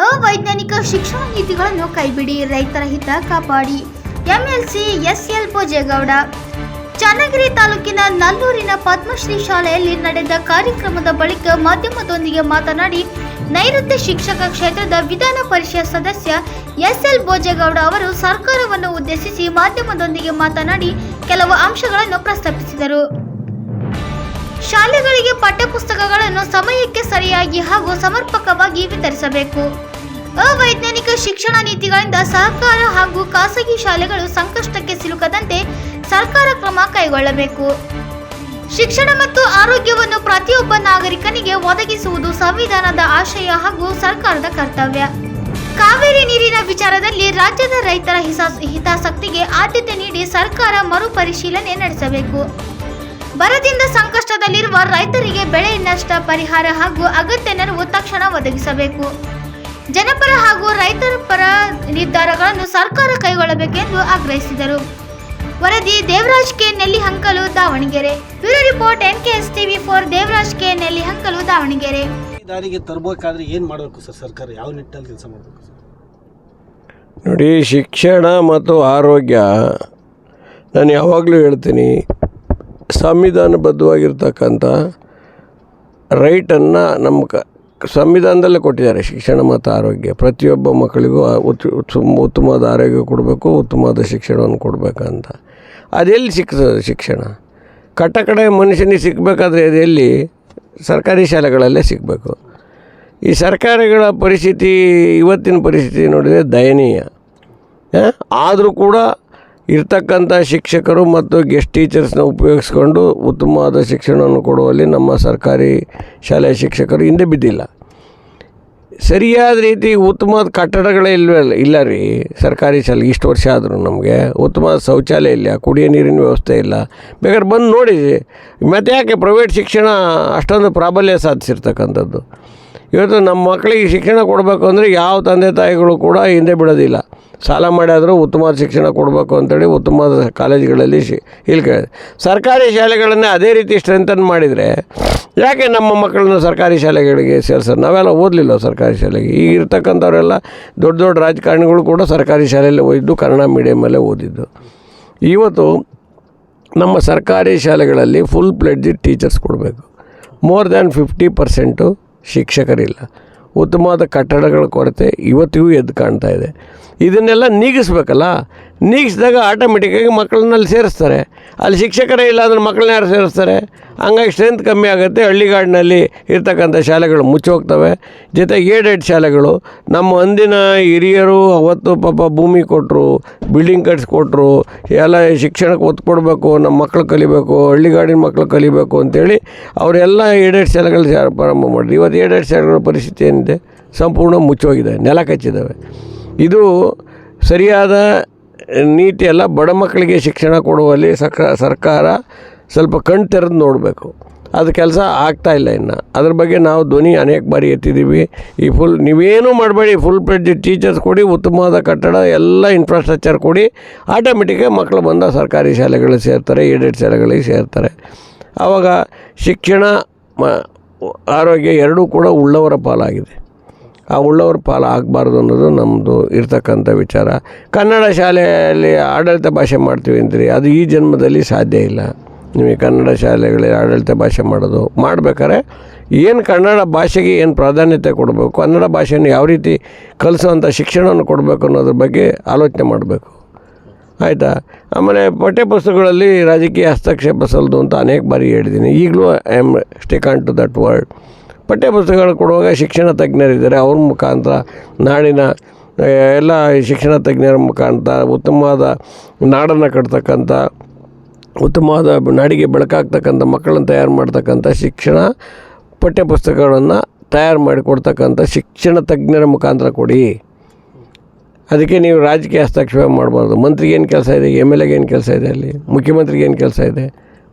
ಅವೈಜ್ಞಾನಿಕ ಶಿಕ್ಷಣ ನೀತಿಗಳನ್ನು ಕೈಬಿಡಿ, ರೈತರ ಹಿತ ಕಾಪಾಡಿ. MLC SL Bhojegowda. ಚನ್ನಗಿರಿ ತಾಲೂಕಿನ ನಲ್ಲೂರಿನ ಪದ್ಮಶ್ರೀ ಶಾಲೆಯಲ್ಲಿ ನಡೆದ ಕಾರ್ಯಕ್ರಮದ ಬಳಿಕ ಮಾಧ್ಯಮದೊಂದಿಗೆ ಮಾತನಾಡಿ, ನೈಋತ್ಯ ಶಿಕ್ಷಕ ಕ್ಷೇತ್ರದ ವಿಧಾನ ಪರಿಷತ್ ಸದಸ್ಯ ಎಸ್ಎಲ್ ಭೋಜೇಗೌಡ ಅವರು ಸರ್ಕಾರವನ್ನು ಉದ್ದೇಶಿಸಿ ಮಾಧ್ಯಮದೊಂದಿಗೆ ಮಾತನಾಡಿ ಕೆಲವು ಅಂಶಗಳನ್ನು ಪ್ರಸ್ತಾಪಿಸಿದರು. ಶಾಲೆಗಳಿಗೆ ಪಠ್ಯಪುಸ್ತಕಗಳನ್ನು ಸಮಯಕ್ಕೆ ಸರಿಯಾಗಿ ಹಾಗೂ ಸಮರ್ಪಕವಾಗಿ ವಿತರಿಸಬೇಕು. ಅವೈಜ್ಞಾನಿಕ ಶಿಕ್ಷಣ ನೀತಿಗಳಿಂದ ಸಹಕಾರ ಹಾಗೂ ಖಾಸಗಿ ಶಾಲೆಗಳು ಸಂಕಷ್ಟಕ್ಕೆ ಸಿಲುಕದಂತೆ ಸರ್ಕಾರ ಕ್ರಮ ಕೈಗೊಳ್ಳಬೇಕು. ಶಿಕ್ಷಣ ಮತ್ತು ಆರೋಗ್ಯವನ್ನು ಪ್ರತಿಯೊಬ್ಬ ನಾಗರಿಕನಿಗೆ ಒದಗಿಸುವುದು ಸಂವಿಧಾನದ ಆಶಯ ಹಾಗೂ ಸರ್ಕಾರದ ಕರ್ತವ್ಯ. ಕಾವೇರಿ ನೀರಿನ ವಿಚಾರದಲ್ಲಿ ರಾಜ್ಯದ ರೈತರ ಹಿತಾಸಕ್ತಿಗೆ ಆದ್ಯತೆ ನೀಡಿ ಸರ್ಕಾರ ಮರುಪರಿಶೀಲನೆ ನಡೆಸಬೇಕು. ಬರದಿಂದ ಸಂಕಷ್ಟದಲ್ಲಿರುವ ರೈತರಿಗೆ ಬೆಳೆ ನಷ್ಟ ಪರಿಹಾರ ಹಾಗೂ ಅಗತ್ಯ ನೆರವು ತಕ್ಷಣ ಒದಗಿಸಬೇಕು. ಜನಪರ ಹಾಗೂ ರೈತರ ಪರ ನಿರ್ಧಾರಗಳನ್ನು ಸರ್ಕಾರ ಕೈಗೊಳ್ಳಬೇಕೆಂದು ಆಗ್ರಹಿಸಿದರು. ವರದಿ Devaraj K Nellihankalu, Davanagere. Bureau report NKS TV4. Devaraj K Nellihankalu, Davanagere. ದಾರಿಗೆ ತರಬೇಕಾದ್ರೆ ಏನು ಮಾಡಬೇಕು ಸರ್? ಸರ್ಕಾರ ಯಾವ ನಿಟ್ಟಿನಲ್ಲಿ ಕೆಲಸ ಮಾಡಬೇಕು ಸರ್? ನೋಡಿ, ಶಿಕ್ಷಣ ಮತ್ತು ಆರೋಗ್ಯ ನಾನು ಯಾವಾಗಲೂ ಹೇಳ್ತೀನಿ, ಸಂವಿಧಾನಬದ್ಧವಾಗಿರ್ತಕ್ಕಂಥ ರೈಟನ್ನು ನಮ್ಮ ಸಂವಿಧಾನದಲ್ಲೇ ಕೊಟ್ಟಿದ್ದಾರೆ. ಶಿಕ್ಷಣ ಮತ್ತು ಆರೋಗ್ಯ ಪ್ರತಿಯೊಬ್ಬ ಮಕ್ಕಳಿಗೂ ಉತ್ತಮವಾದ ಆರೋಗ್ಯ ಕೊಡಬೇಕು, ಉತ್ತಮವಾದ ಶಿಕ್ಷಣವನ್ನು ಕೊಡಬೇಕಂತ. ಅದೆಲ್ಲಿ ಸಿಗ್ತದೆ ಶಿಕ್ಷಣ? ಕಟ್ಟಕಡೆ ಮನುಷ್ಯನಿಗೆ ಸಿಗಬೇಕಾದ್ರೆ ಅದೆಲ್ಲಿ? ಸರ್ಕಾರಿ ಶಾಲೆಗಳಲ್ಲೇ ಸಿಗಬೇಕು. ಈ ಸರ್ಕಾರಗಳ ಪರಿಸ್ಥಿತಿ, ಇವತ್ತಿನ ಪರಿಸ್ಥಿತಿ ನೋಡಿದರೆ ದಯನೀಯ. ಆದರೂ ಕೂಡ ಇರ್ತಕ್ಕಂಥ ಶಿಕ್ಷಕರು ಮತ್ತು ಗೆಸ್ಟ್ ಟೀಚರ್ಸ್ನ ಉಪಯೋಗಿಸ್ಕೊಂಡು ಉತ್ತಮವಾದ ಶಿಕ್ಷಣವನ್ನು ಕೊಡುವಲ್ಲಿ ನಮ್ಮ ಸರ್ಕಾರಿ ಶಾಲೆಯ ಶಿಕ್ಷಕರು ಹಿಂದೆ ಬಿದ್ದಿಲ್ಲ. ಸರಿಯಾದ ರೀತಿ ಉತ್ತಮವಾದ ಕಟ್ಟಡಗಳೇ ಇಲ್ಲ ರೀ ಸರ್ಕಾರಿ ಶಾಲೆ. ಇಷ್ಟು ವರ್ಷ ಆದರೂ ನಮಗೆ ಉತ್ತಮವಾದ ಶೌಚಾಲಯ ಇಲ್ಲ, ಕುಡಿಯೋ ನೀರಿನ ವ್ಯವಸ್ಥೆ ಇಲ್ಲ. ಬೇಕಾದ್ರೆ ಬಂದು ನೋಡಿ, ಮತ್ತು ಯಾಕೆ ಪ್ರೈವೇಟ್ ಶಿಕ್ಷಣ ಅಷ್ಟೊಂದು ಪ್ರಾಬಲ್ಯ ಸಾಧಿಸಿರ್ತಕ್ಕಂಥದ್ದು? ಇವತ್ತು ನಮ್ಮ ಮಕ್ಕಳಿಗೆ ಶಿಕ್ಷಣ ಕೊಡಬೇಕು ಅಂದರೆ ಯಾವ ತಂದೆ ತಾಯಿಗಳು ಕೂಡ ಹಿಂದೆ ಬಿಡೋದಿಲ್ಲ. ಸಾಲ ಮಾಡಿಯಾದರೂ ಉತ್ತಮವಾದ ಶಿಕ್ಷಣ ಕೊಡಬೇಕು ಅಂತೇಳಿ ಉತ್ತಮವಾದ ಕಾಲೇಜುಗಳಲ್ಲಿ ಸರ್ಕಾರಿ ಶಾಲೆಗಳನ್ನೇ ಅದೇ ರೀತಿ ಸ್ಟ್ರೆಂಥನ್ ಮಾಡಿದರೆ ಯಾಕೆ ನಮ್ಮ ಮಕ್ಕಳನ್ನ ಸರ್ಕಾರಿ ಶಾಲೆಗಳಿಗೆ ಸೇರಿಸೋದು? ನಾವೆಲ್ಲ ಓದಲಿಲ್ಲ ಸರ್ಕಾರಿ ಶಾಲೆಗೆ. ಈಗ ಇರ್ತಕ್ಕಂಥವರೆಲ್ಲ ದೊಡ್ಡ ದೊಡ್ಡ ರಾಜಕಾರಣಿಗಳು ಕೂಡ ಸರ್ಕಾರಿ ಶಾಲೆಯಲ್ಲೇ ಓದಿದ್ದು, ಕನ್ನಡ ಮೀಡಿಯಮಲ್ಲೇ ಓದಿದ್ದು. ಇವತ್ತು ನಮ್ಮ ಸರ್ಕಾರಿ ಶಾಲೆಗಳಲ್ಲಿ ಫುಲ್ ಪ್ಲೆಡ್ಜ್ ಟೀಚರ್ಸ್ ಕೊಡಬೇಕು. More than 50% ಶಿಕ್ಷಕರಿಲ್ಲ. ಉತ್ತಮವಾದ ಕಟ್ಟಡಗಳ ಕೊರತೆ ಇವತ್ತಿಗೂ ಎದ್ದು ಕಾಣ್ತಾ ಇದೆ. ಇದನ್ನೆಲ್ಲ ನೀಗಿಸ್ಬೇಕಲ್ಲ. ನೀಗಿಸಿದಾಗ ಆಟೋಮೆಟಿಕ್ಕಾಗಿ ಮಕ್ಕಳನ್ನಲ್ಲಿ ಸೇರಿಸ್ತಾರೆ. ಅಲ್ಲಿ ಶಿಕ್ಷಕರೇ ಇಲ್ಲ ಅಂದರೆ ಮಕ್ಕಳನ್ನ ಯಾರು ಸೇರಿಸ್ತಾರೆ? ಹಂಗಾಗಿ ಸ್ಟ್ರೆಂತ್ ಕಮ್ಮಿ ಆಗುತ್ತೆ. ಹಳ್ಳಿಗಾಡಿನಲ್ಲಿ ಇರ್ತಕ್ಕಂಥ ಶಾಲೆಗಳು ಮುಚ್ಚೋಗ್ತವೆ. ಜೊತೆಗೆ ಏಡೆಡ್ ಶಾಲೆಗಳು, ನಮ್ಮ ಅಂದಿನ ಹಿರಿಯರು ಅವತ್ತು ಪಾಪ ಭೂಮಿ ಕೊಟ್ಟರು, ಬಿಲ್ಡಿಂಗ್ ಕಟ್ಸ್ಕೊಟ್ರು, ಎಲ್ಲ ಶಿಕ್ಷಣಕ್ಕೆ ಒತ್ತು ಕೊಡಬೇಕು, ನಮ್ಮ ಮಕ್ಕಳು ಕಲಿಬೇಕು, ಹಳ್ಳಿಗಾಡಿನ ಮಕ್ಕಳು ಕಲಿಬೇಕು ಅಂತೇಳಿ ಅವರೆಲ್ಲ ಏಡೆಡ್ ಶಾಲೆಗಳು ಪ್ರಾರಂಭ ಮಾಡಿದ್ರು. ಇವತ್ತು ಏಡೆಡ್ ಶಾಲೆಗಳ ಪರಿಸ್ಥಿತಿ ಏನಿದೆ? ಸಂಪೂರ್ಣ ಮುಚ್ಚೋಗಿದೆ, ನೆಲ ಕಚ್ಚಿದ್ದಾವೆ. ಇದು ಸರಿಯಾದ ನೀತಿ ಅಲ್ಲ. ಬಡ ಮಕ್ಕಳಿಗೆ ಶಿಕ್ಷಣ ಕೊಡುವಲ್ಲಿ ಸರ್ಕಾರ ಸ್ವಲ್ಪ ಕಣ್ ತೆರೆದು ನೋಡಬೇಕು. ಅದು ಕೆಲಸ ಆಗ್ತಾಯಿಲ್ಲ ಇನ್ನು. ಅದ್ರ ಬಗ್ಗೆ ನಾವು ಧ್ವನಿ ಅನೇಕ ಬಾರಿ ಎತ್ತಿದ್ದೀವಿ. ಈ ನೀವೇನೂ ಮಾಡಬೇಡಿ, ಫುಲ್ ಪ್ಲೆಡ್ಜ್ ಟೀಚರ್ಸ್ ಕೊಡಿ, ಉತ್ತಮವಾದ ಕಟ್ಟಡ ಎಲ್ಲ ಇನ್ಫ್ರಾಸ್ಟ್ರಕ್ಚರ್ ಕೊಡಿ, ಆಟೋಮೆಟಿಕ್ಕಾಗಿ ಮಕ್ಕಳು ಬಂದ ಸರ್ಕಾರಿ ಶಾಲೆಗಳಿಗೆ ಸೇರ್ತಾರೆ, ಏಡೆಡ್ ಶಾಲೆಗಳಿಗೆ ಸೇರ್ತಾರೆ. ಆವಾಗ ಶಿಕ್ಷಣ ಆರೋಗ್ಯ ಎರಡೂ ಕೂಡ ಉಳ್ಳವರ ಪಾಲಾಗಿದೆ. ಆ ಉಳ್ಳವರ ಪಾಲು ಆಗಬಾರ್ದು ಅನ್ನೋದು ನಮ್ಮದು ಇರ್ತಕ್ಕಂಥ ವಿಚಾರ. ಕನ್ನಡ ಶಾಲೆಯಲ್ಲಿ ಆಡಳಿತ ಭಾಷೆ ಮಾಡ್ತೀವಿ ಅಂತೀರಿ, ಅದು ಈ ಜನ್ಮದಲ್ಲಿ ಸಾಧ್ಯ ಇಲ್ಲ. ನಿಮಗೆ ಕನ್ನಡ ಶಾಲೆಗಳಲ್ಲಿ ಆಡಳಿತ ಭಾಷೆ ಮಾಡಬೇಕಾದ್ರೆ ಏನು ಕನ್ನಡ ಭಾಷೆಗೆ ಏನು ಪ್ರಾಧಾನ್ಯತೆ ಕೊಡಬೇಕು, ಕನ್ನಡ ಭಾಷೆಯನ್ನು ಯಾವ ರೀತಿ ಕಲಿಸೋವಂಥ ಶಿಕ್ಷಣವನ್ನು ಕೊಡಬೇಕು ಅನ್ನೋದ್ರ ಬಗ್ಗೆ ಆಲೋಚನೆ ಮಾಡಬೇಕು. ಆಯಿತಾ? ಆಮೇಲೆ ಪಠ್ಯಪುಸ್ತಕಗಳಲ್ಲಿ ರಾಜಕೀಯ ಹಸ್ತಕ್ಷೇಪ ಸಲ್ಲದು ಅಂತ ಅನೇಕ ಬಾರಿ ಹೇಳಿದ್ದೀನಿ. ಈಗಲೂ I am stick on to that word. ಪಠ್ಯಪುಸ್ತಕಗಳು ಕೊಡುವಾಗ ಶಿಕ್ಷಣ ತಜ್ಞರಿದ್ದಾರೆ, ಅವ್ರ ಮುಖಾಂತರ ನಾಡಿನ ಎಲ್ಲ ಶಿಕ್ಷಣ ತಜ್ಞರ ಮುಖಾಂತರ ಉತ್ತಮವಾದ ನಾಡನ್ನು ಕಟ್ತಕ್ಕಂಥ, ಉತ್ತಮವಾದ ನಾಡಿಗೆ ಬೆಳಕಾಗ್ತಕ್ಕಂಥ ಮಕ್ಕಳನ್ನು ತಯಾರು ಮಾಡ್ತಕ್ಕಂಥ ಶಿಕ್ಷಣ ಪಠ್ಯಪುಸ್ತಕಗಳನ್ನು ತಯಾರು ಮಾಡಿಕೊಡ್ತಕ್ಕಂಥ ಶಿಕ್ಷಣ ತಜ್ಞರ ಮುಖಾಂತರ ಕೊಡಿ. ಅದಕ್ಕೆ ನೀವು ರಾಜಕೀಯ ಹಸ್ತಕ್ಷೇಪ ಮಾಡಬಾರ್ದು. ಮಂತ್ರಿಗೆ ಏನು ಕೆಲಸ ಇದೆ? MLA ಏನು ಕೆಲಸ ಇದೆ? ಅಲ್ಲಿ ಮುಖ್ಯಮಂತ್ರಿಗೆ ಏನು ಕೆಲಸ ಇದೆ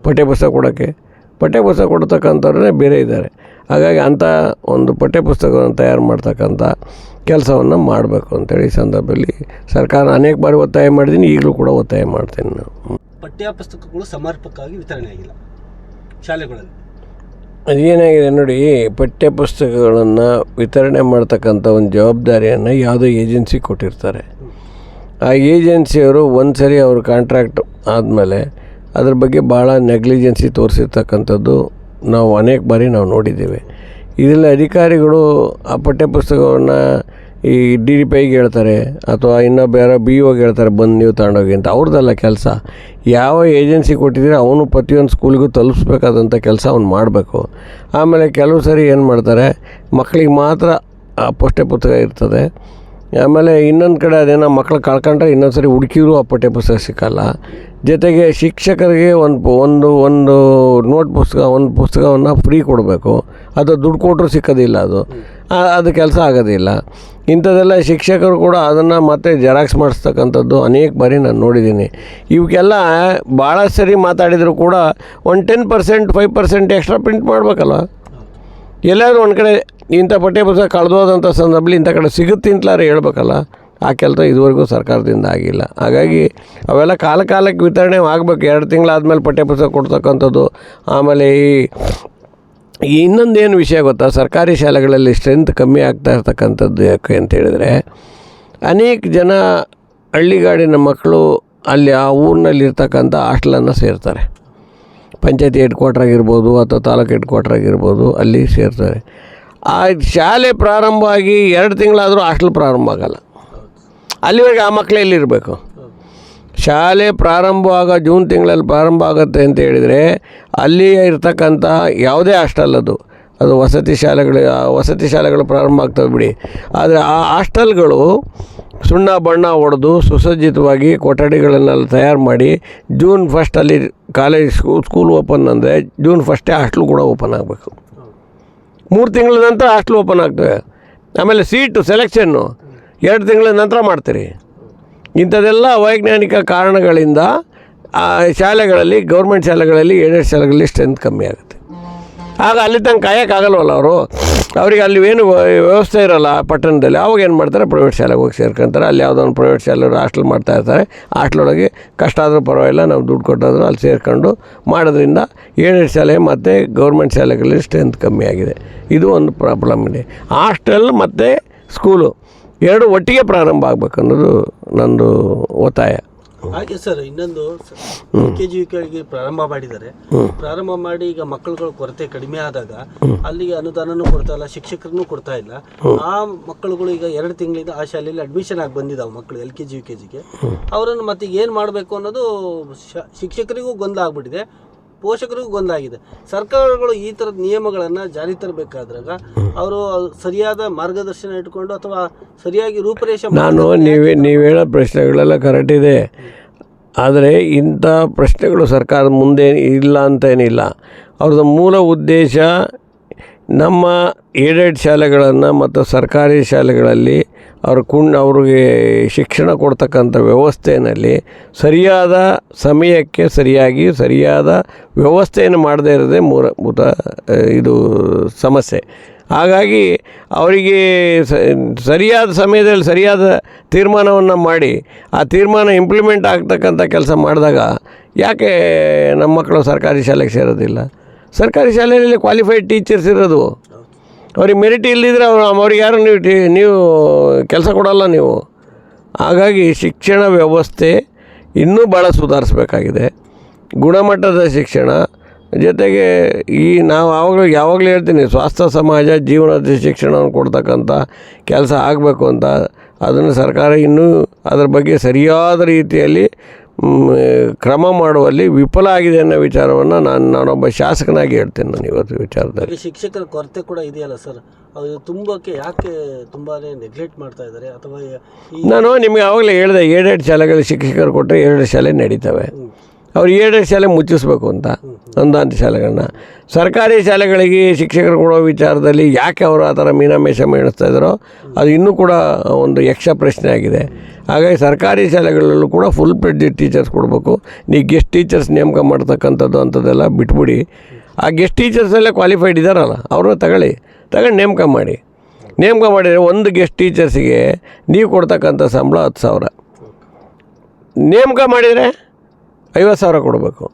ಪಠ್ಯಪುಸ್ತಕ ಕೊಡೋಕ್ಕೆ? ಪಠ್ಯಪುಸ್ತಕ ಕೊಡ್ತಕ್ಕಂಥವ್ರನ್ನೇ ಬೇರೆ ಇದ್ದಾರೆ. ಹಾಗಾಗಿ ಅಂಥ ಒಂದು ಪಠ್ಯಪುಸ್ತಕವನ್ನು ತಯಾರು ಮಾಡ್ತಕ್ಕಂಥ ಕೆಲಸವನ್ನು ಮಾಡಬೇಕು ಅಂತೇಳಿ ಈ ಸಂದರ್ಭದಲ್ಲಿ ಸರ್ಕಾರ ಅನೇಕ ಬಾರಿ ಒತ್ತಾಯ ಮಾಡಿದ್ದೀನಿ, ಈಗಲೂ ಕೂಡ ಒತ್ತಾಯ ಮಾಡ್ತೀನಿ. ನಾವು ಪಠ್ಯಪುಸ್ತಕಗಳು ಸಮರ್ಪಕವಾಗಿ ವಿತರಣೆ ಆಗಿಲ್ಲ ಶಾಲೆಗಳಲ್ಲಿ. ಅದೇನಾಗಿದೆ ನೋಡಿ, ಪಠ್ಯ ಪುಸ್ತಕಗಳನ್ನು ವಿತರಣೆ ಮಾಡ್ತಕ್ಕಂಥ ಒಂದು ಜವಾಬ್ದಾರಿಯನ್ನು ಯಾವುದೋ ಏಜೆನ್ಸಿ ಕೊಟ್ಟಿರ್ತಾರೆ. ಆ ಏಜೆನ್ಸಿಯವರು ಒಂದು ಸರಿ ಅವ್ರ ಕಾಂಟ್ರಾಕ್ಟ್ ಆದಮೇಲೆ ಅದ್ರ ಬಗ್ಗೆ ಭಾಳ ನೆಗ್ಲಿಜೆನ್ಸಿ ತೋರಿಸಿರ್ತಕ್ಕಂಥದ್ದು ನಾವು ಅನೇಕ ಬಾರಿ ನಾವು ನೋಡಿದ್ದೇವೆ. ಇದರಲ್ಲಿ ಅಧಿಕಾರಿಗಳು ಆ ಪಠ್ಯಪುಸ್ತಕವನ್ನು ಈ DDPIಗೆ ಹೇಳ್ತಾರೆ ಅಥವಾ ಇನ್ನೊಬ್ಬ ಯಾರೋ BOಗೆ ಹೇಳ್ತಾರೆ, ಬಂದು ನೀವು ತಗೊಂಡೋಗಿ ಅಂತ. ಅವ್ರದ್ದಲ್ಲ ಕೆಲಸ. ಯಾವ ಏಜೆನ್ಸಿ ಕೊಟ್ಟಿದ್ರೆ ಅವನು ಪ್ರತಿಯೊಂದು ಸ್ಕೂಲಿಗೂ ತಲುಪಿಸ್ಬೇಕಾದಂಥ ಕೆಲಸ ಅವ್ನು ಮಾಡಬೇಕು. ಆಮೇಲೆ ಕೆಲವು ಸರಿ ಏನು ಮಾಡ್ತಾರೆ, ಮಕ್ಕಳಿಗೆ ಮಾತ್ರ ಆ ಪಠ್ಯಪುಸ್ತಕ ಇರ್ತದೆ. ಆಮೇಲೆ ಇನ್ನೊಂದು ಕಡೆ ಅದೇನೋ ಮಕ್ಕಳು ಕಳ್ಕೊಂಡ್ರೆ ಇನ್ನೊಂದು ಸರಿ ಹುಡುಕಿದ್ರು ಆ ಪಠ್ಯಪುಸ್ತಕ ಸಿಕ್ಕಲ್ಲ. ಜೊತೆಗೆ ಶಿಕ್ಷಕರಿಗೆ ಒಂದು ನೋಟ್ ಪುಸ್ತಕ, ಒಂದು ಪುಸ್ತಕವನ್ನು ಫ್ರೀ ಕೊಡಬೇಕು. ಅದು ದುಡ್ಡು ಕೊಟ್ಟರು ಸಿಕ್ಕೋದಿಲ್ಲ, ಅದು ಕೆಲಸ ಆಗೋದಿಲ್ಲ. ಇಂಥದ್ದೆಲ್ಲ ಶಿಕ್ಷಕರು ಕೂಡ ಅದನ್ನು ಮತ್ತೆ ಜೆರಾಕ್ಸ್ ಮಾಡಿಸ್ತಕ್ಕಂಥದ್ದು ಅನೇಕ ಬಾರಿ ನಾನು ನೋಡಿದ್ದೀನಿ. ಇವಕ್ಕೆಲ್ಲ ಭಾಳ ಸರಿ ಮಾತಾಡಿದರೂ ಕೂಡ ಒಂದು 10%, 5% ಎಕ್ಸ್ಟ್ರಾ ಪ್ರಿಂಟ್ ಮಾಡಬೇಕಲ್ಲ. ಎಲ್ಲಾದರೂ ಒಂದು ಕಡೆ ಇಂಥ ಪಠ್ಯಪುಸ್ತಕ ಕಳೆದೋದಂಥ ಸಂದರ್ಭದಲ್ಲಿ ಇಂಥ ಕಡೆ ಸಿಗುತ್ತೆ ಅಂತಲಾರೆ ಹೇಳ್ಬೇಕಲ್ಲ. ಆ ಕೆಲಸ ಇದುವರೆಗೂ ಸರ್ಕಾರದಿಂದ ಆಗಿಲ್ಲ. ಹಾಗಾಗಿ ಅವೆಲ್ಲ ಕಾಲಕ್ಕೆ ವಿತರಣೆ ಆಗಬೇಕು. 2 ತಿಂಗಳಾದಮೇಲೆ ಪಠ್ಯಪುಸ್ತಕ ಕೊಡ್ತಕ್ಕಂಥದ್ದು. ಆಮೇಲೆ ಈ ಇನ್ನೊಂದೇನು ವಿಷಯ ಗೊತ್ತಾ, ಸರ್ಕಾರಿ ಶಾಲೆಗಳಲ್ಲಿ ಸ್ಟ್ರೆಂತ್ ಕಮ್ಮಿ ಆಗ್ತಾ ಇರ್ತಕ್ಕಂಥದ್ದು ಯಾಕೆ ಅಂತ ಹೇಳಿದರೆ, ಅನೇಕ ಜನ ಹಳ್ಳಿಗಾಡಿನ ಮಕ್ಕಳು ಅಲ್ಲಿ ಆ ಊರಿನಲ್ಲಿರ್ತಕ್ಕಂಥ ಹಾಸ್ಟೆಲನ್ನು ಸೇರ್ತಾರೆ. ಪಂಚಾಯತಿ ಹೆಡ್ ಕ್ವಾರ್ಟರ್ ಆಗಿರ್ಬೋದು ಅಥವಾ ತಾಲೂಕು ಹೆಡ್ ಕ್ವಾರ್ಟರ್ ಆಗಿರ್ಬೋದು, ಅಲ್ಲಿ ಸೇರ್ತಾರೆ. ಆ ಶಾಲೆ ಪ್ರಾರಂಭ ಆಗಿ 2 ತಿಂಗಳಾದರೂ ಹಾಸ್ಟೆಲ್ ಪ್ರಾರಂಭ ಆಗೋಲ್ಲ. ಅಲ್ಲಿವರೆಗೆ ಆ ಮಕ್ಕಳೇ ಎಲ್ಲಿರಬೇಕು? ಶಾಲೆ ಪ್ರಾರಂಭವಾಗ ಜೂನ್ ತಿಂಗಳಲ್ಲಿ ಪ್ರಾರಂಭ ಆಗುತ್ತೆ ಅಂತ ಹೇಳಿದರೆ ಅಲ್ಲಿ ಇರ್ತಕ್ಕಂಥ ಯಾವುದೇ ಹಾಸ್ಟೆಲ್ ಅದು ವಸತಿ ಶಾಲೆಗಳು ಪ್ರಾರಂಭ ಆಗ್ತವೆ ಬಿಡಿ. ಆದರೆ ಆ ಹಾಸ್ಟೆಲ್ಗಳು ಸುಣ್ಣ ಬಣ್ಣ ಹೊಡೆದು ಸುಸಜ್ಜಿತವಾಗಿ ಕೊಠಡಿಗಳನ್ನೆಲ್ಲ ತಯಾರು ಮಾಡಿ ಜೂನ್ 1 ಅಲ್ಲಿ ಕಾಲೇಜ್ ಸ್ಕೂಲ್ ಓಪನ್ ಅಂದರೆ ಜೂನ್ 1 ಹಾಸ್ಟೆಲ್ ಕೂಡ ಓಪನ್ ಆಗಬೇಕು. 3 ತಿಂಗಳ ನಂತರ ಹಾಸ್ಟೆಲ್ ಓಪನ್ ಆಗ್ತವೆ. ಆಮೇಲೆ ಸೀಟು ಸೆಲೆಕ್ಷನ್ನು 2 ತಿಂಗಳ ನಂತರ ಮಾಡ್ತೀರಿ. ಇಂಥದ್ದೆಲ್ಲ ಅವೈಜ್ಞಾನಿಕ ಕಾರಣಗಳಿಂದ ಆ ಶಾಲೆಗಳಲ್ಲಿ, ಗೌರ್ಮೆಂಟ್ ಶಾಲೆಗಳಲ್ಲಿ, ಏಡೆಡ್ ಶಾಲೆಗಳಲ್ಲಿ ಸ್ಟ್ರೆಂತ್ ಕಮ್ಮಿ ಆಗುತ್ತೆ. ಆಗ ಅಲ್ಲಿ ತನಕ ಕಾಯೋಕ್ಕಾಗಲ್ವಲ್ಲ ಅವರಿಗೆ ಅಲ್ಲಿ ಏನು ವ್ಯವಸ್ಥೆ ಇರೋಲ್ಲ ಪಟ್ಟಣದಲ್ಲಿ. ಅವಾಗ ಏನು ಮಾಡ್ತಾರೆ, ಪ್ರೈವೇಟ್ ಶಾಲೆಗೆ ಹೋಗಿ ಸೇರ್ಕೊತಾರೆ. ಅಲ್ಲಿ ಯಾವುದೋ ಒಂದು ಪ್ರೈವೇಟ್ ಶಾಲೆಯವರು ಹಾಸ್ಟೆಲ್ ಮಾಡ್ತಾಯಿರ್ತಾರೆ. ಹಾಸ್ಟೆಲೊಳಗೆ ಕಷ್ಟ ಆದರೂ ಪರವಾಗಿಲ್ಲ, ನಾವು ದುಡ್ಡು ಕೊಟ್ಟಾದರೂ ಅಲ್ಲಿ ಸೇರ್ಕೊಂಡು ಮಾಡೋದ್ರಿಂದ ಏಡೆಡ್ ಶಾಲೆ ಮತ್ತು ಗೌರ್ಮೆಂಟ್ ಶಾಲೆಗಳಲ್ಲಿ ಸ್ಟ್ರೆಂತ್ ಕಮ್ಮಿ ಆಗಿದೆ. ಇದು ಒಂದು ಪ್ರಾಬ್ಲಮ್ ಇದೆ. ಹಾಸ್ಟೆಲ್ ಮತ್ತು ಸ್ಕೂಲು 2 ಒಟ್ಟಿಗೆ ಪ್ರಾರಂಭ ಆಗಬೇಕು ಅನ್ನೋದು ನಂದು ಒತ್ತಾಯ. ಹಾಗೆ ಸರ್, ಇನ್ನೊಂದು LKG UKG ಪ್ರಾರಂಭ ಮಾಡಿದ್ದಾರೆ. ಪ್ರಾರಂಭ ಮಾಡಿ ಈಗ ಮಕ್ಕಳುಗಳ ಕೊರತೆ ಕಡಿಮೆ ಆದಾಗ ಅಲ್ಲಿಗೆ ಅನುದಾನನೂ ಕೊಡ್ತಾ ಇಲ್ಲ, ಶಿಕ್ಷಕರನ್ನು ಕೊಡ್ತಾ ಇಲ್ಲ. ಆ ಮಕ್ಕಳುಗಳು ಈಗ 2 ತಿಂಗಳಿಂದ ಆ ಶಾಲೆಯಲ್ಲಿ ಅಡ್ಮಿಷನ್ ಆಗಿ ಬಂದಿದ್ದಾವೆ ಮಕ್ಕಳು LKG UKGಗೆ. ಅವರನ್ನು ಮತ್ತೆ ಏನು ಮಾಡಬೇಕು ಅನ್ನೋದು ಶಿಕ್ಷಕರಿಗೂ ಗೊಂದಲ ಆಗ್ಬಿಟ್ಟಿದೆ, ಪೋಷಕರಿಗೂ ಗೊಂದಲ ಆಗಿದೆ. ಸರ್ಕಾರಗಳು ಈ ಥರದ ನಿಯಮಗಳನ್ನು ಜಾರಿ ತರಬೇಕಾದ್ರಾಗ ಅವರು ಸರಿಯಾದ ಮಾರ್ಗದರ್ಶನ ಇಟ್ಕೊಂಡು ಅಥವಾ ಸರಿಯಾಗಿ ರೂಪರೇಷೆ ನೀವು ಹೇಳೋ ಪ್ರಶ್ನೆಗಳೆಲ್ಲ ಕರೆಕ್ಟ್ ಇದೆ. ಆದರೆ ಇಂಥ ಪ್ರಶ್ನೆಗಳು ಸರ್ಕಾರದ ಮುಂದೆ ಇಲ್ಲ ಅಂತೇನಿಲ್ಲ. ಅವ್ರದ್ದು ಮೂಲ ಉದ್ದೇಶ ನಮ್ಮ ಏಡೆಡ್ ಶಾಲೆಗಳನ್ನು ಮತ್ತು ಸರ್ಕಾರಿ ಶಾಲೆಗಳಲ್ಲಿ ಅವ್ರಿಗೆ ಶಿಕ್ಷಣ ಕೊಡ್ತಕ್ಕಂಥ ವ್ಯವಸ್ಥೆಯಲ್ಲಿ ಸರಿಯಾದ ಸಮಯಕ್ಕೆ ಸರಿಯಾದ ವ್ಯವಸ್ಥೆಯನ್ನು ಮಾಡದೇ ಇರೋದೇ ಮೂಲಭೂತ ಇದು ಸಮಸ್ಯೆ. ಹಾಗಾಗಿ ಅವರಿಗೆ ಸರಿಯಾದ ಸಮಯದಲ್ಲಿ ಸರಿಯಾದ ತೀರ್ಮಾನವನ್ನು ಮಾಡಿ ಆ ತೀರ್ಮಾನ ಇಂಪ್ಲಿಮೆಂಟ್ ಆಗ್ತಕ್ಕಂಥ ಕೆಲಸ ಮಾಡಿದಾಗ ಯಾಕೆ ನಮ್ಮ ಮಕ್ಕಳು ಸರ್ಕಾರಿ ಶಾಲೆಗೆ ಸೇರೋದಿಲ್ಲ? ಸರ್ಕಾರಿ ಶಾಲೆಯಲ್ಲಿ ಕ್ವಾಲಿಫೈಡ್ ಟೀಚರ್ಸ್ ಇರೋದು. ಅವ್ರಿಗೆ ಮೆರಿಟ್ ಇಲ್ಲದಿದ್ದರೆ ಅವ್ರಿಗೆ ಯಾರು ನೀವು ಕೆಲಸ ಕೊಡಲ್ಲ ನೀವು. ಹಾಗಾಗಿ ಶಿಕ್ಷಣ ವ್ಯವಸ್ಥೆ ಇನ್ನೂ ಭಾಳ ಸುಧಾರಿಸಬೇಕಾಗಿದೆ. ಗುಣಮಟ್ಟದ ಶಿಕ್ಷಣ ಜೊತೆಗೆ ನಾವು ಯಾವಾಗಲೂ ಹೇಳ್ತೀನಿ, ಸ್ವಾಸ್ಥ್ಯ ಸಮಾಜ ಜೀವನದ ಶಿಕ್ಷಣವನ್ನು ಕೊಡ್ತಕ್ಕಂಥ ಕೆಲಸ ಆಗಬೇಕು ಅಂತ. ಅದನ್ನು ಸರ್ಕಾರ ಇನ್ನೂ ಅದರ ಬಗ್ಗೆ ಸರಿಯಾದ ರೀತಿಯಲ್ಲಿ ಕ್ರಮ ಮಾಡುವಲ್ಲಿ ವಿಫಲ ಆಗಿದೆ ಅನ್ನೋ ವಿಚಾರವನ್ನು ನಾನೊಬ್ಬ ಶಾಸಕನಾಗಿ ಹೇಳ್ತೇನೆ. ನಾನು ಇವತ್ತು ವಿಚಾರದಲ್ಲಿ ಶಿಕ್ಷಕರ ಕೊರತೆ ಕೂಡ ಇದೆಯಲ್ಲ ಸರ್, ಅದು ತುಂಬಕ್ಕೆ ಯಾಕೆ ತುಂಬಾ ನೆಗ್ಲೆಕ್ಟ್ ಮಾಡ್ತಾ ಇದ್ದಾರೆ? ಅಥವಾ ನಾನು ನಿಮಗೆ ಆವಾಗಲೇ ಹೇಳಿದೆ, ಏಡೆಡ್ ಶಾಲೆಗಳಿಗೆ ಶಿಕ್ಷಕರು ಕೊಟ್ಟರೆ 2 ಶಾಲೆ ನಡೀತವೆ. ಅವ್ರು 2 ಶಾಲೆ ಮುಚ್ಚಿಸ್ಬೇಕು ಅಂತ ಅನುದಾನಿತ ಶಾಲೆಗಳನ್ನ. ಸರ್ಕಾರಿ ಶಾಲೆಗಳಿಗೆ ಶಿಕ್ಷಕರು ಕೊಡೋ ವಿಚಾರದಲ್ಲಿ ಯಾಕೆ ಅವರು ಆ ಥರ ಮೀನಾಮೇಷ ಎಣಿಸ್ತಾ ಇದ್ದಾರೋ ಅದು ಇನ್ನೂ ಕೂಡ ಒಂದು ಯಕ್ಷ ಪ್ರಶ್ನೆ ಆಗಿದೆ. ಹಾಗಾಗಿ ಸರ್ಕಾರಿ ಶಾಲೆಗಳಲ್ಲೂ ಕೂಡ ಫುಲ್ ಫ್ಲೆಡ್ಜ್ ಟೀಚರ್ಸ್ ಕೊಡಬೇಕು. ನೀವು ಗೆಸ್ಟ್ ಟೀಚರ್ಸ್ ನೇಮಕ ಮಾಡ್ತಕ್ಕಂಥದ್ದು ಅಂಥದ್ದೆಲ್ಲ ಬಿಟ್ಬಿಡಿ. ಆ ಗೆಸ್ಟ್ ಟೀಚರ್ಸಲ್ಲೇ ಕ್ವಾಲಿಫೈಡ್ ಇದ್ದಾರಲ್ಲ ಅವ್ರನ್ನ ತಗೊಂಡು ನೇಮಕ ಮಾಡಿದರೆ ಒಂದು ಗೆಸ್ಟ್ ಟೀಚರ್ಸಿಗೆ ನೀವು ಕೊಡ್ತಕ್ಕಂಥ ಸಂಬಳ 10,000. ನೇಮಕ ಮಾಡಿದರೆ 50,000 ಕೊಡಬೇಕು.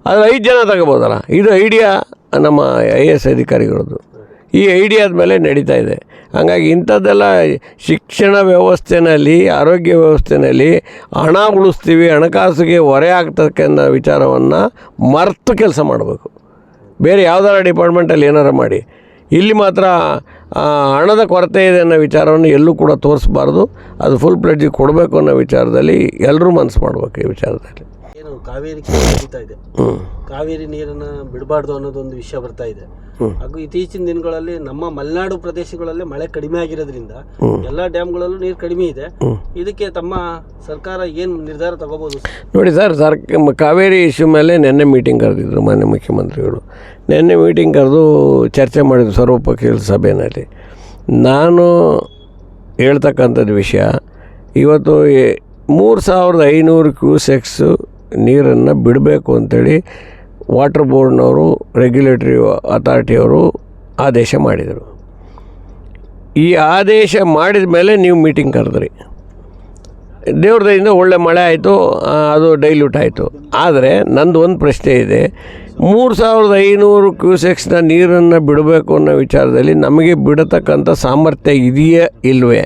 ಆದರೆ 5 ಜನ ತಗೋಬೋದಲ್ಲ. ಇದು ಐಡಿಯಾ ನಮ್ಮ IAS ಅಧಿಕಾರಿಗಳದ್ದು. ಈ ಐಡಿಯಾದ ಮೇಲೆ ನಡೀತಾ ಇದೆ. ಹಾಗಾಗಿ ಇಂಥದ್ದೆಲ್ಲ ಶಿಕ್ಷಣ ವ್ಯವಸ್ಥೆಯಲ್ಲಿ, ಆರೋಗ್ಯ ವ್ಯವಸ್ಥೆಯಲ್ಲಿ ಹಣ ಉಳಿಸ್ತೀವಿ, ಹಣಕಾಸಿಗೆ ಹೊರೆ ಆಗ್ತಕ್ಕಂಥ ವಿಚಾರವನ್ನು ಮರೆತು ಕೆಲಸ ಮಾಡಬೇಕು. ಬೇರೆ ಯಾವುದಾರ ಡಿಪಾರ್ಟ್ಮೆಂಟಲ್ಲಿ ಏನಾರು ಮಾಡಿ, ಇಲ್ಲಿ ಮಾತ್ರ ಹಣದ ಕೊರತೆ ಇದೆ ಅನ್ನೋ ವಿಚಾರವನ್ನು ಎಲ್ಲೂ ಕೂಡ ತೋರಿಸ್ಬಾರ್ದು. ಅದು ಫುಲ್ ಪ್ಲೇಜಿಗೆ ಕೊಡಬೇಕು ಅನ್ನೋ ವಿಚಾರದಲ್ಲಿ ಎಲ್ಲರೂ ಮನಸ್ಸು ಮಾಡಬೇಕು. ಈ ವಿಚಾರದಲ್ಲಿ ಏನು ಕಾವೇರಿ ನಡೀತಾ ಇದೆ, ಕಾವೇರಿ ನೀರನ್ನು ಬಿಡಬಾರ್ದು ಅನ್ನೋದೊಂದು ವಿಷಯ ಬರ್ತಾ ಇದೆ. ಹಾಗೂ ಇತ್ತೀಚಿನ ದಿನಗಳಲ್ಲಿ ನಮ್ಮ ಮಲೆನಾಡು ಪ್ರದೇಶಗಳಲ್ಲಿ ಮಳೆ ಕಡಿಮೆ ಆಗಿರೋದ್ರಿಂದ ಎಲ್ಲ ಡ್ಯಾಮ್ಗಳಲ್ಲೂ ನೀರು ಕಡಿಮೆ ಇದೆ. ಇದಕ್ಕೆ ತಮ್ಮ ಸರ್ಕಾರ ಏನು ನಿರ್ಧಾರ ತಗೋಬೋದು? ನೋಡಿ ಸರ್, ಕಾವೇರಿ ಇಶ್ಯೂ ಮೇಲೆ ನಿನ್ನೆ ಮೀಟಿಂಗ್ ಕರೆದಿದ್ರು ಮಾನ್ಯ ಮುಖ್ಯಮಂತ್ರಿಗಳು. ನಿನ್ನೆ ಮೀಟಿಂಗ್ ಕರೆದು ಚರ್ಚೆ ಮಾಡಿದ್ರು ಸರ್ವಪಕ್ಷಗಳ ಸಭೆಯಲ್ಲಿ. ನಾನು ಹೇಳ್ತಕ್ಕಂಥದ್ದು ವಿಷಯ, ಇವತ್ತು 3500 ಕ್ಯೂಸೆಕ್ಸು ನೀರನ್ನು ಬಿಡಬೇಕು ಅಂಥೇಳಿ ವಾಟರ್ ಬೋರ್ಡ್ನವರು, ರೆಗ್ಯುಲೇಟರಿ ಅಥಾರಿಟಿಯವರು ಆದೇಶ ಮಾಡಿದರು. ಈ ಆದೇಶ ಮಾಡಿದ ಮೇಲೆ ನೀವು ಮೀಟಿಂಗ್ ಕರೆದ್ರಿ. ದೇವ್ರದಿಂದ ಒಳ್ಳೆ ಮಳೆ ಆಯಿತು, ಅದು ಡೈಲ್ಯೂಟ್ ಆಯಿತು. ಆದರೆ ನಂದು ಒಂದು ಪ್ರಶ್ನೆ ಇದೆ, 3500 ಕ್ಯೂಸೆಕ್ಸ್ನ ನೀರನ್ನು ಬಿಡಬೇಕು ಅನ್ನೋ ವಿಚಾರದಲ್ಲಿ ನಮಗೆ ಬಿಡತಕ್ಕಂಥ ಸಾಮರ್ಥ್ಯ ಇದೆಯೇ ಇಲ್ವೇ?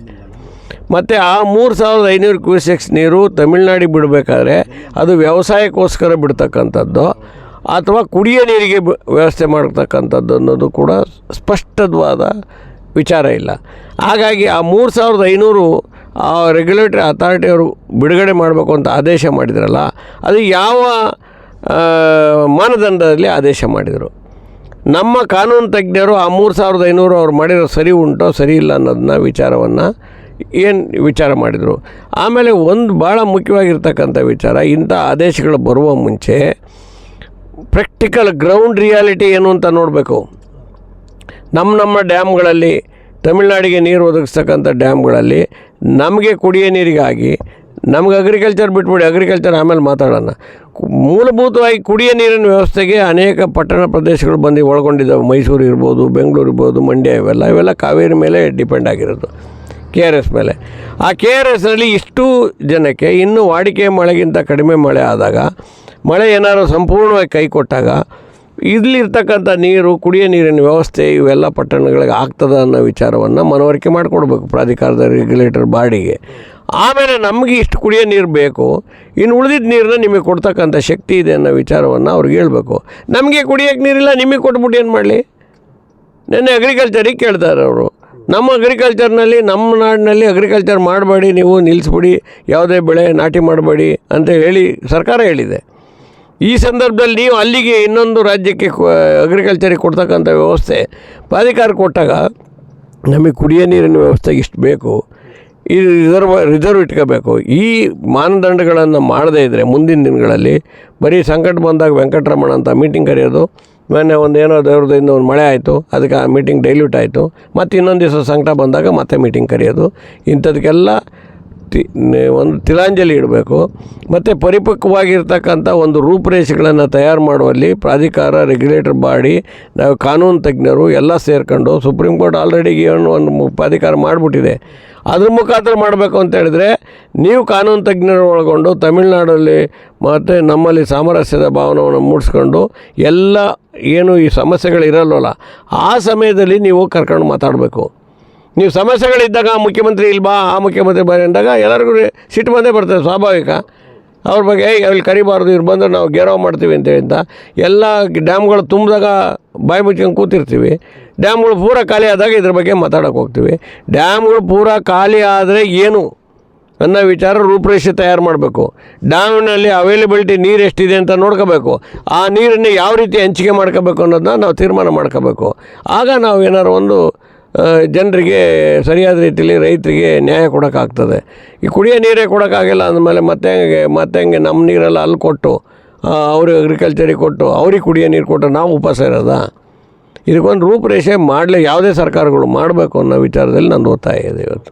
ಮತ್ತು ಆ 3500 ಕ್ಯೂಸೆಕ್ಸ್ ನೀರು ತಮಿಳ್ನಾಡಿಗೆ ಬಿಡಬೇಕಾದ್ರೆ ಅದು ವ್ಯವಸಾಯಕ್ಕೋಸ್ಕರ ಬಿಡ್ತಕ್ಕಂಥದ್ದು ಅಥವಾ ಕುಡಿಯೋ ನೀರಿಗೆ ವ್ಯವಸ್ಥೆ ಮಾಡ್ತಕ್ಕಂಥದ್ದು ಅನ್ನೋದು ಕೂಡ ಸ್ಪಷ್ಟವಾದ ವಿಚಾರ ಇಲ್ಲ. ಹಾಗಾಗಿ ಆ 3500 ಆ ರೆಗ್ಯುಲೇಟರಿ ಅಥಾರಿಟಿಯವರು ಬಿಡುಗಡೆ ಮಾಡಬೇಕು ಅಂತ ಆದೇಶ ಮಾಡಿದ್ರಲ್ಲ, ಅದು ಯಾವ ಮಾನದಂಡದಲ್ಲಿ ಆದೇಶ ಮಾಡಿದರು? ನಮ್ಮ ಕಾನೂನು ತಜ್ಞರು ಆ 3500 ಅವ್ರು ಮಾಡಿರೋ ಸರಿ ಉಂಟೋ ಸರಿ ಇಲ್ಲ ಅನ್ನೋದನ್ನ ವಿಚಾರವನ್ನು ವಿಚಾರ ಮಾಡಿದರು. ಆಮೇಲೆ ಒಂದು ಭಾಳ ಮುಖ್ಯವಾಗಿರ್ತಕ್ಕಂಥ ವಿಚಾರ, ಇಂಥ ಆದೇಶಗಳು ಬರುವ ಮುಂಚೆ ಪ್ರಾಕ್ಟಿಕಲ್ ಗ್ರೌಂಡ್ ರಿಯಾಲಿಟಿ ಏನು ಅಂತ ನೋಡಬೇಕು. ನಮ್ಮ ಡ್ಯಾಮ್ಗಳಲ್ಲಿ, ತಮಿಳ್ನಾಡಿಗೆ ನೀರು ಒದಗಿಸ್ತಕ್ಕಂಥ ಡ್ಯಾಮ್ಗಳಲ್ಲಿ ನಮಗೆ ಕುಡಿಯೋ ನೀರಿಗಾಗಿ, ನಮ್ಗೆ ಅಗ್ರಿಕಲ್ಚರ್ ಬಿಟ್ಬಿಡಿ, ಅಗ್ರಿಕಲ್ಚರ್ ಆಮೇಲೆ ಮಾತಾಡೋಣ. ಮೂಲಭೂತವಾಗಿ ಕುಡಿಯೋ ನೀರಿನ ವ್ಯವಸ್ಥೆಗೆ ಅನೇಕ ಪಟ್ಟಣ ಪ್ರದೇಶಗಳು ಬಂದು ಒಳಗೊಂಡಿದ್ದಾವೆ. ಮೈಸೂರು ಇರ್ಬೋದು, ಬೆಂಗಳೂರು ಇರ್ಬೋದು, ಮಂಡ್ಯ, ಇವೆಲ್ಲ ಕಾವೇರಿ ಮೇಲೆ ಡಿಪೆಂಡ್ ಆಗಿರೋದು, KRS ಮೇಲೆ. ಆ KRSನಲ್ಲಿ ಇಷ್ಟು ಜನಕ್ಕೆ ಇನ್ನೂ ವಾಡಿಕೆ ಮಳೆಗಿಂತ ಕಡಿಮೆ ಮಳೆ ಆದಾಗ, ಮಳೆ ಏನಾದರೂ ಸಂಪೂರ್ಣವಾಗಿ ಕೈ ಕೊಟ್ಟಾಗ ಇಲ್ಲಿರ್ತಕ್ಕಂಥ ನೀರು, ಕುಡಿಯೋ ನೀರಿನ ವ್ಯವಸ್ಥೆ ಇವೆಲ್ಲ ಪಟ್ಟಣಗಳಿಗೆ ಆಗ್ತದೆ ಅನ್ನೋ ವಿಚಾರವನ್ನು ಮನವರಿಕೆ ಮಾಡಿಕೊಡ್ಬೇಕು ಪ್ರಾಧಿಕಾರದ ರೆಗ್ಯುಲೇಟರ್ ಬಾಡಿಗೆ. ಆಮೇಲೆ ನಮಗೆ ಇಷ್ಟು ಕುಡಿಯೋ ನೀರು ಬೇಕು, ಇನ್ನು ಉಳಿದಿದ್ದ ನೀರನ್ನ ನಿಮಗೆ ಕೊಡ್ತಕ್ಕಂಥ ಶಕ್ತಿ ಇದೆ ಅನ್ನೋ ವಿಚಾರವನ್ನು ಅವ್ರಿಗೆ ಹೇಳಬೇಕು. ನಮಗೆ ಕುಡಿಯೋಕ್ಕೆ ನೀರಿಲ್ಲ, ನಿಮಗೆ ಕೊಟ್ಬಿಟ್ಟು ಏನು ಮಾಡಲಿ? ನೆನ್ನೆ ಅಗ್ರಿಕಲ್ಚರಿಗೆ ಕೇಳ್ತಾರೆ ಅವರು. ನಮ್ಮ ಅಗ್ರಿಕಲ್ಚರ್ನಲ್ಲಿ, ನಮ್ಮ ನಾಡಿನಲ್ಲಿ ಅಗ್ರಿಕಲ್ಚರ್ ಮಾಡಬೇಡಿ, ನೀವು ನಿಲ್ಲಿಸ್ಬಿಡಿ, ಯಾವುದೇ ಬೆಳೆ ನಾಟಿ ಮಾಡಬೇಡಿ ಅಂತ ಹೇಳಿ ಸರ್ಕಾರ ಹೇಳಿದೆ. ಈ ಸಂದರ್ಭದಲ್ಲಿ ನೀವು ಅಲ್ಲಿಗೆ ಇನ್ನೊಂದು ರಾಜ್ಯಕ್ಕೆ ಅಗ್ರಿಕಲ್ಚರಿಗೆ ಕೊಡ್ತಕ್ಕಂಥ ವ್ಯವಸ್ಥೆ ಪ್ರಾಧಿಕಾರ ಕೊಟ್ಟಾಗ ನಮಗೆ ಕುಡಿಯೋ ನೀರಿನ ವ್ಯವಸ್ಥೆಗೆ ಇಷ್ಟು ಬೇಕು, ಈ ರಿಸರ್ವ್ ಇಟ್ಕೋಬೇಕು. ಈ ಮಾನದಂಡಗಳನ್ನು ಮಾಡದೇ ಇದ್ದರೆ ಮುಂದಿನ ದಿನಗಳಲ್ಲಿ ಬರೀ ಸಂಕಟ ಬಂದಾಗ ವೆಂಕಟರಮಣ ಅಂತ ಮೀಟಿಂಗ್ ಕರೆಯೋದು, ಮೊನ್ನೆ ಏನೋ ದೇವ್ರದಿಂದ ಒಂದು ಮಳೆ ಆಯಿತು, ಅದಕ್ಕೆ ಆ ಮೀಟಿಂಗ್ ಡೈಲ್ಯೂಟ್ ಆಯಿತು, ಮತ್ತು ಇನ್ನೊಂದು ದಿವಸ ಸಂಕಟ ಬಂದಾಗ ಮತ್ತೆ ಮೀಟಿಂಗ್ ಕರೆಯೋದು, ಇಂಥದಕ್ಕೆಲ್ಲ ಒಂದು ತಿಲಾಂಜಲಿ ಇಡಬೇಕು. ಮತ್ತು ಪರಿಪಕ್ವವಾಗಿರ್ತಕ್ಕಂಥ ಒಂದು ರೂಪುರೇಷೆಗಳನ್ನು ತಯಾರು ಮಾಡುವಲ್ಲಿ ಪ್ರಾಧಿಕಾರ, ರೆಗ್ಯುಲೇಟರ್ ಬಾಡಿ, ನಾವು ಕಾನೂನು ತಜ್ಞರು ಎಲ್ಲ ಸೇರ್ಕೊಂಡು, ಸುಪ್ರೀಂ ಕೋರ್ಟ್ ಆಲ್ರೆಡಿ ಒಂದು ಪ್ರಾಧಿಕಾರ ಮಾಡಿಬಿಟ್ಟಿದೆ, ಅದ್ರ ಮುಖಾಂತರ ಮಾಡಬೇಕು ಅಂತ ಹೇಳಿದ್ರೆ ನೀವು ಕಾನೂನು ತಜ್ಞರು ಒಳಗೊಂಡು ತಮಿಳ್ನಾಡಲ್ಲಿ ಮತ್ತು ನಮ್ಮಲ್ಲಿ ಸಾಮರಸ್ಯದ ಭಾವನೆಯನ್ನು ಮೂಡಿಸ್ಕೊಂಡು ಎಲ್ಲ ಏನು ಈ ಸಮಸ್ಯೆಗಳಿರಲ್ವಲ್ಲ ಆ ಸಮಯದಲ್ಲಿ ನೀವು ಕರ್ಕೊಂಡು ಮಾತಾಡಬೇಕು. ನೀವು ಸಮಸ್ಯೆಗಳಿದ್ದಾಗ ಮುಖ್ಯಮಂತ್ರಿ ಇಲ್ಲಿ ಬಾ, ಆ ಮುಖ್ಯಮಂತ್ರಿ ಬಾ ಅಂದಾಗ ಎಲ್ಲರಿಗೂ ಸಿಟ್ಟು ಬಂದೇ ಬರ್ತದೆ, ಸ್ವಾಭಾವಿಕ. ಅವ್ರ ಬಗ್ಗೆ ಇಲ್ಲಿ ಕರಿಬಾರ್ದು, ಇವ್ರು ಬಂದರೆ ನಾವು ಗೆರವ್ ಮಾಡ್ತೀವಿ ಅಂತ ಎಲ್ಲ ಡ್ಯಾಮ್ಗಳು ತುಂಬಿದಾಗ ಬಾಯಿ ಮುಚ್ಕೊಂಡು ಕೂತಿರ್ತೀವಿ. ಡ್ಯಾಮ್ಗಳು ಪೂರ ಖಾಲಿ ಆದಾಗ ಇದ್ರ ಬಗ್ಗೆ ಮಾತಾಡೋಕೆ ಹೋಗ್ತೀವಿ. ಡ್ಯಾಮ್ಗಳು ಪೂರ ಖಾಲಿ ಆದರೆ ಏನು ಅನ್ನೋ ವಿಚಾರ ರೂಪುರೇಷೆ ತಯಾರು ಮಾಡಬೇಕು. ಡ್ಯಾಮ್ನಲ್ಲಿ ಅವೈಲೇಬಿಲಿಟಿ ನೀರು ಎಷ್ಟಿದೆ ಅಂತ ನೋಡ್ಕೋಬೇಕು. ಆ ನೀರನ್ನು ಯಾವ ರೀತಿ ಹಂಚಿಕೆ ಮಾಡ್ಕೋಬೇಕು ಅನ್ನೋದನ್ನ ನಾವು ತೀರ್ಮಾನ ಮಾಡ್ಕೋಬೇಕು. ಆಗ ನಾವು ಏನಾರು ಒಂದು ಜನರಿಗೆ ಸರಿಯಾದ ರೀತಿಯಲ್ಲಿ ರೈತರಿಗೆ ನ್ಯಾಯ ಕೊಡೋಕ್ಕಾಗ್ತದೆ. ಈ ಕುಡಿಯೋ ನೀರೇ ಕೊಡೋಕ್ಕಾಗಿಲ್ಲ ಅಂದಮೇಲೆ ಮತ್ತೆ ಹಂಗೆ ನಮ್ಮ ನೀರೆಲ್ಲ ಅಲ್ಲಿ ಕೊಟ್ಟು ಅವ್ರಿಗೆ ಅಗ್ರಿಕಲ್ಚರಿಗೆ ಕೊಟ್ಟು ಅವ್ರಿಗೆ ಕುಡಿಯೋ ನೀರು ಕೊಟ್ಟು ನಾವು ಉಪವಾಸ ಇರೋದಾ? ಇದಕ್ಕೊಂದು ರೂಪುರೇಷೆ ಮಾಡಲೇ ಯಾವುದೇ ಸರ್ಕಾರಗಳು ಮಾಡಬೇಕು ಅನ್ನೋ ವಿಚಾರದಲ್ಲಿ ನಂದು ಒತ್ತಾಯ ಇದೆ ಇವತ್ತು.